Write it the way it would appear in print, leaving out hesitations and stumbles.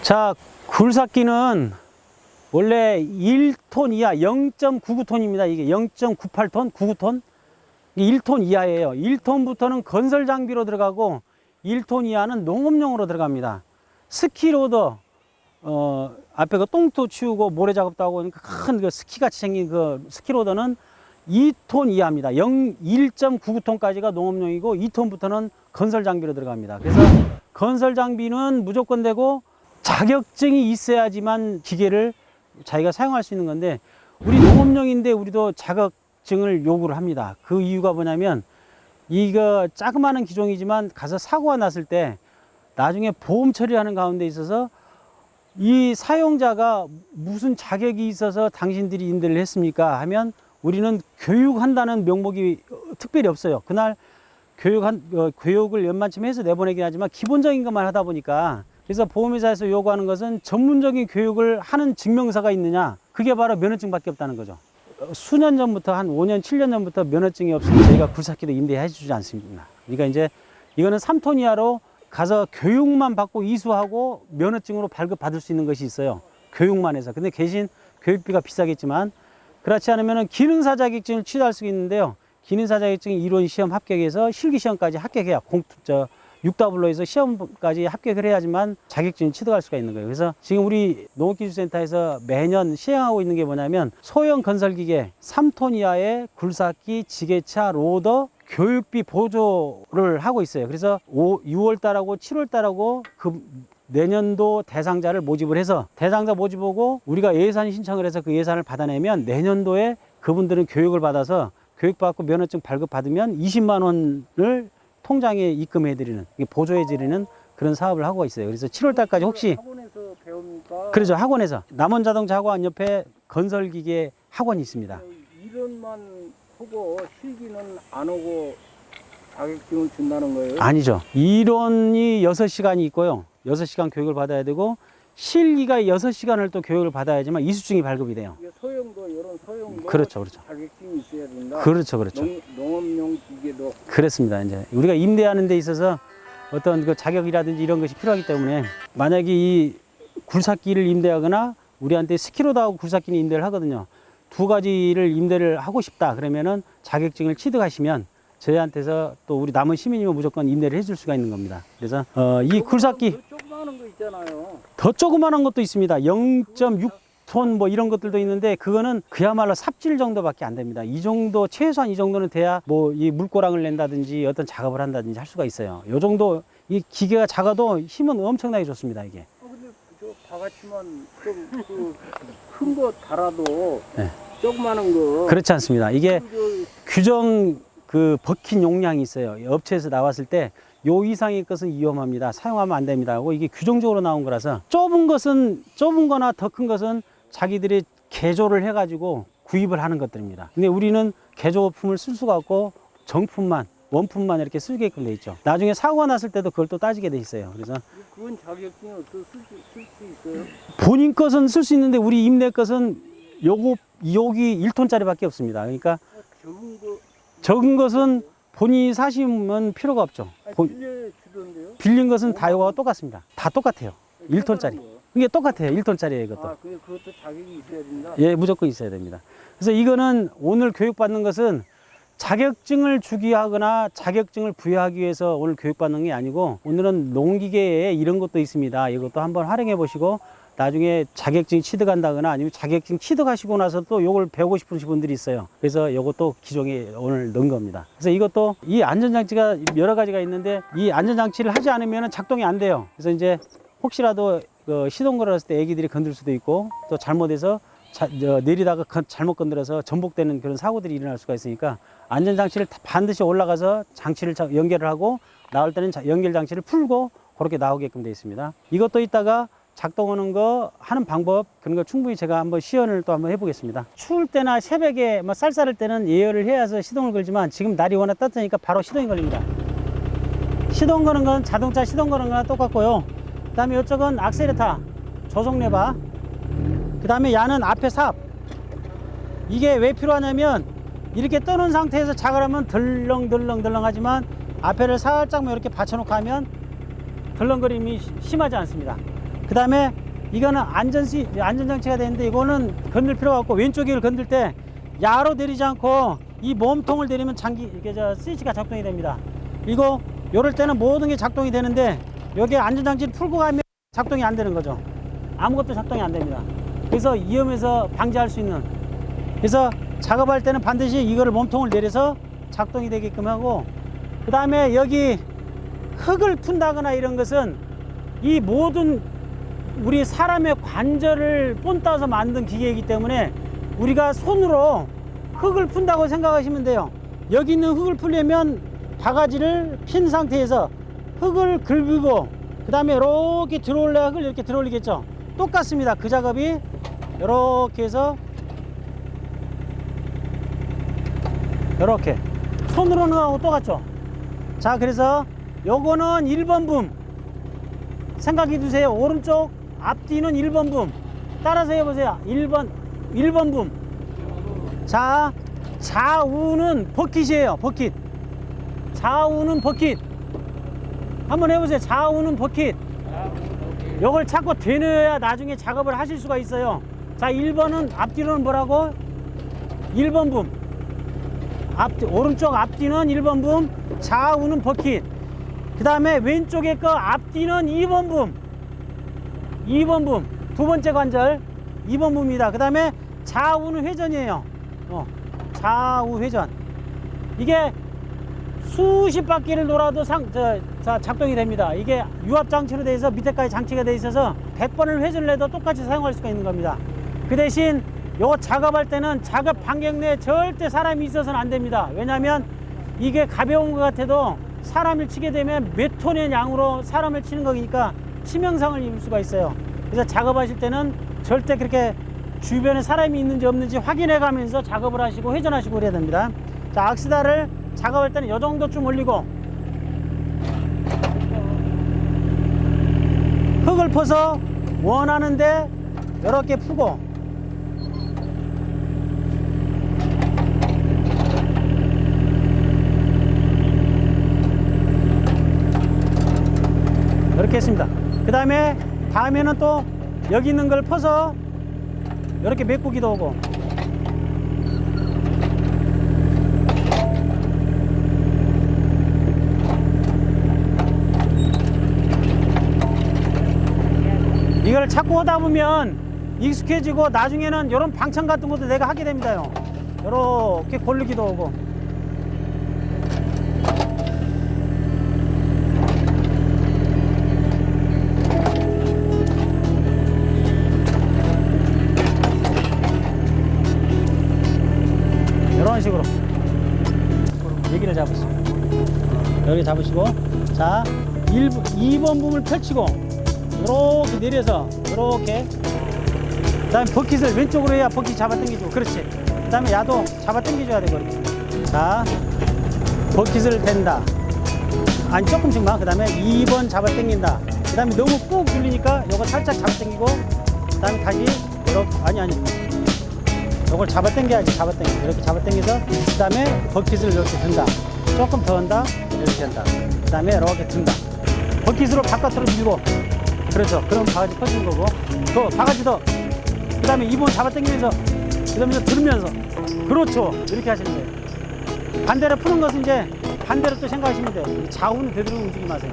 자, 굴삭기는 원래 1톤 이하 0.99톤입니다. 이게 0.98톤, 99톤. 이게 1톤 이하예요. 1톤부터는 건설 장비로 들어가고 1톤 이하는 농업용으로 들어갑니다. 스키로더, 앞에 그 똥도 치우고 모래 작업도 하고 큰 그 스키같이 생긴 그 스키로더는 2톤 이하입니다. 1.99톤까지가 농업용이고 2톤부터는 건설 장비로 들어갑니다. 그래서 건설 장비는 무조건 되고 자격증이 있어야지만 기계를 자기가 사용할 수 있는 건데, 우리 농업용인데 우리도 자격증을 요구를 합니다. 그 이유가 뭐냐면, 이거 자그마한 기종이지만 가서 사고가 났을 때 나중에 보험 처리하는 가운데 있어서 이 사용자가 무슨 자격이 있어서 당신들이 임대를 했습니까 하면 우리는 교육한다는 명목이 특별히 없어요. 그날 교육을 연만쯤 해서 내보내긴 하지만 기본적인 것만 하다 보니까, 그래서 보험회사에서 요구하는 것은 전문적인 교육을 하는 증명서가 있느냐, 그게 바로 면허증밖에 없다는 거죠. 수년 전부터, 한 5년, 7년 전부터 면허증이 없으면 저희가 굴삭기도 임대해 주지 않습니다. 그러니까 이제 이거는 3톤 이하로 가서 교육만 받고 이수하고 면허증으로 발급받을 수 있는 것이 있어요. 교육만 해서. 근데 대신 교육비가 비싸겠지만, 그렇지 않으면 기능사 자격증을 취득할 수 있는데요. 기능사 자격증 이론 시험 합격해서 실기 시험까지 합격해야 6W에서 시험까지 합격을 해야지만 자격증을 취득할 수가 있는 거예요. 그래서 지금 우리 농업기술센터에서 매년 시행하고 있는 게 뭐냐면, 소형 건설기계 3톤 이하의 굴삭기, 지게차, 로더 교육비 보조를 하고 있어요. 그래서 6월 달하고 7월 달하고 그 내년도 대상자를 모집을 해서, 대상자 모집하고 우리가 예산 신청을 해서 그 예산을 받아내면 내년도에 그분들은 교육을 받아서 교육받고 면허증 발급받으면 20만 원을 통장에 입금해드리는, 보조해드리는 그런 사업을 하고 있어요. 그래서 7월 달까지 혹시 학원에서 배웁니까? 그렇죠, 학원에서 남원자동차학원 옆에 건설기계 학원이 있습니다. 이론만 하고 실기는 안 하고 자격증을 준다는 거예요? 아니죠. 이론이 6시간이 있고요. 6시간 교육을 받아야 되고, 실기가 6시간을 또 교육을 받아야지만 이수증이 발급이 돼요. 소형도 이런 소형도 그렇죠. 자격증이 있어야 된다. 그렇죠. 농업용 기계도. 그렇습니다. 이제 우리가 임대하는 데 있어서 어떤 그 자격이라든지 이런 것이 필요하기 때문에, 만약에 이 굴삭기를 임대하거나 우리한테 스키로다하고 굴삭기는 임대를 하거든요. 두 가지를 임대를 하고 싶다 그러면은 자격증을 취득하시면 저희한테서, 또 우리 남은 시민이면 무조건 임대를 해줄 수가 있는 겁니다. 그래서 이 굴삭기 조그마한 거 있잖아요. 더 조그만한 것도 있습니다. 0.6톤 뭐 이런 것들도 있는데, 그거는 그야말로 삽질 정도밖에 안 됩니다. 이 정도, 최소한 이 정도는 돼야 뭐 이 물고랑을 낸다든지 어떤 작업을 한다든지 할 수가 있어요. 요 정도, 이 기계가 작아도 힘은 엄청나게 좋습니다, 이게. 근데 저 바가지만 좀 큰 거 달아도 네. 조그마한 거. 그렇지 않습니다. 이게 규정 그 버킨 용량이 있어요. 업체에서 나왔을 때 요 이상의 것은 위험합니다, 사용하면 안 됩니다 하고, 이게 규정적으로 나온 거라서, 좁은 거나 더 큰 것은 자기들이 개조를 해가지고 구입을 하는 것들입니다. 근데 우리는 개조품을 쓸 수가 없고 정품만, 원품만 이렇게 쓰게끔 돼 있죠. 나중에 사고가 났을 때도 그걸 또 따지게 돼 있어요. 그래서 그건 자격증이 없어서 쓸 수 있어요? 본인 것은 쓸 수 있는데, 우리 임대 것은 여기 1톤짜리밖에 없습니다. 그러니까 적은 것은 본인이 사시면 필요가 없죠. 빌려주던데요? 빌린 것은 다 이거와 똑같습니다. 다 똑같아요. 1톤짜리. 이게 똑같아요. 1톤짜리예요, 이것도. 아, 그것도 자격이 있어야 된다? 예, 무조건 있어야 됩니다. 그래서 이거는 오늘 교육받는 것은 자격증을 주기 하거나 자격증을 부여하기 위해서 오늘 교육받는 게 아니고, 오늘은 농기계에 이런 것도 있습니다. 이것도 한번 활용해 보시고, 나중에 자격증 취득한다거나 아니면 자격증 취득하시고 나서 또 이걸 배우고 싶으신 분들이 있어요. 그래서 이것도 기종에 오늘 넣은 겁니다. 그래서 이것도 이 안전장치가 여러 가지가 있는데, 이 안전장치를 하지 않으면 작동이 안 돼요. 그래서 이제 혹시라도 시동 걸었을 때 애기들이 건들 수도 있고, 또 잘못해서 내리다가 잘못 건드려서 전복되는 그런 사고들이 일어날 수가 있으니까, 안전장치를 반드시 올라가서 장치를 연결을 하고, 나올 때는 연결장치를 풀고 그렇게 나오게끔 되어 있습니다. 이것도 이따가 작동하는 거 하는 방법, 그런 거 충분히 제가 한번 시연을 또 한번 해보겠습니다. 추울 때나 새벽에 뭐 쌀쌀할 때는 예열을 해서 시동을 걸지만, 지금 날이 워낙 따뜻하니까 바로 시동이 걸립니다. 시동 거는 건 자동차 시동 거는 거랑 똑같고요. 그 다음에 이쪽은 악셀레터, 조속 레바, 그 다음에 야는 앞에 삽. 이게 왜 필요하냐면, 이렇게 떠는 상태에서 작을 하면 덜렁덜렁 하지만, 앞에를 살짝만 이렇게 받쳐놓고 하면 덜렁거림이 심하지 않습니다. 그 다음에 이거는 안전장치가 되는데 이거는 건들 필요가 없고 왼쪽을 건들 때 야로 내리지 않고 이 몸통을 내리면 스위치가 작동이 됩니다. 그리고 이럴 때는 모든 게 작동이 되는데 여기에 안전장치를 풀고 가면 작동이 안 되는 거죠. 아무것도 작동이 안 됩니다. 그래서 위험에서 방지할 수 있는, 그래서 작업할 때는 반드시 이거를 몸통을 내려서 작동이 되게끔 하고, 그 다음에 여기 흙을 푼다거나 이런 것은 이 모든 우리 사람의 관절을 본따서 만든 기계이기 때문에 우리가 손으로 흙을 푼다고 생각하시면 돼요. 여기 있는 흙을 풀려면 바가지를 핀 상태에서 흙을 긁고 그 다음에 이렇게 들어올래 흙을 이렇게 들어올리겠죠. 똑같습니다. 그 작업이 이렇게 해서 이렇게 손으로는 하고 똑같죠. 자, 그래서 요거는 1번 붐 생각해 두세요. 오른쪽 앞뒤는 1번 붐 따라서 해보세요. 1번 붐. 자, 좌우는 버킷이에요. 버킷. 좌우는 버킷. 한번 해보세요. 좌우는 버킷. 요걸 자꾸 되뇌어야 나중에 작업을 하실 수가 있어요. 자, 1번은 앞뒤로는 뭐라고? 1번 붐. 오른쪽 앞뒤는 1번 붐, 좌우는 버킷. 그 다음에 왼쪽에 거 앞뒤는 2번 붐. 2번 붐. 두 번째 관절 2번 붐입니다. 그 다음에 좌우는 회전이에요. 좌우 회전. 이게 수십 바퀴를 돌아도 작동이 됩니다. 이게 유압 장치로 되어 있어 밑에까지 장치가 되어 있어서 100번을 회전을 해도 똑같이 사용할 수가 있는 겁니다. 그 대신 요 작업할 때는 작업 반경 내에 절대 사람이 있어서는 안 됩니다. 왜냐하면 이게 가벼운 것 같아도 사람을 치게 되면 몇 톤의 양으로 사람을 치는 거니까 치명상을 입을 수가 있어요. 그래서 작업하실 때는 절대 그렇게 주변에 사람이 있는지 없는지 확인해 가면서 작업을 하시고 회전하시고 그래야 됩니다. 자, 악시다를 작업할 때는 이 정도쯤 올리고 흙을 퍼서 원하는데 이렇게 푸고, 이렇게 했습니다. 그 다음에는 또 여기 있는 걸 퍼서 이렇게 메꾸기도 하고, 이걸 자꾸 하다 보면 익숙해지고 나중에는 이런 방창 같은 것도 내가 하게 됩니다요. 이렇게 고르기도 하고. 이런 식으로 여기를 잡으시고 여기 잡으시고, 자, 2번 붐을 펼치고 이렇게 내려서 이렇게, 그 다음에 버킷을 왼쪽으로 해야 버킷 잡아 당기고, 그렇지. 그 다음에 야도 잡아 당겨줘야 되고, 이렇게. 자, 버킷을 댄다. 아니, 조금씩만. 그 다음에 2번 잡아 당긴다. 그 다음에 너무 꾹 눌리니까 요거 살짝 잡아 당기고, 그 다음에 다시 이렇게, 아니 요걸 잡아 당겨야지. 잡아 당겨. 이렇게 잡아 당겨서 그 다음에 버킷을 이렇게 든다. 조금 더 한다. 이렇게 한다. 그 다음에 이렇게 든다. 버킷으로 바깥으로 밀고, 그렇죠. 그럼 바가지 퍼지는 거고, 더 바가지 더. 그 다음에 2번 잡아 당기면서 그러면서 들으면서, 그렇죠. 이렇게 하시면 돼요. 반대로 푸는 것은 이제 반대로 또 생각하시면 돼요. 좌우는 되도록 움직이지 마세요.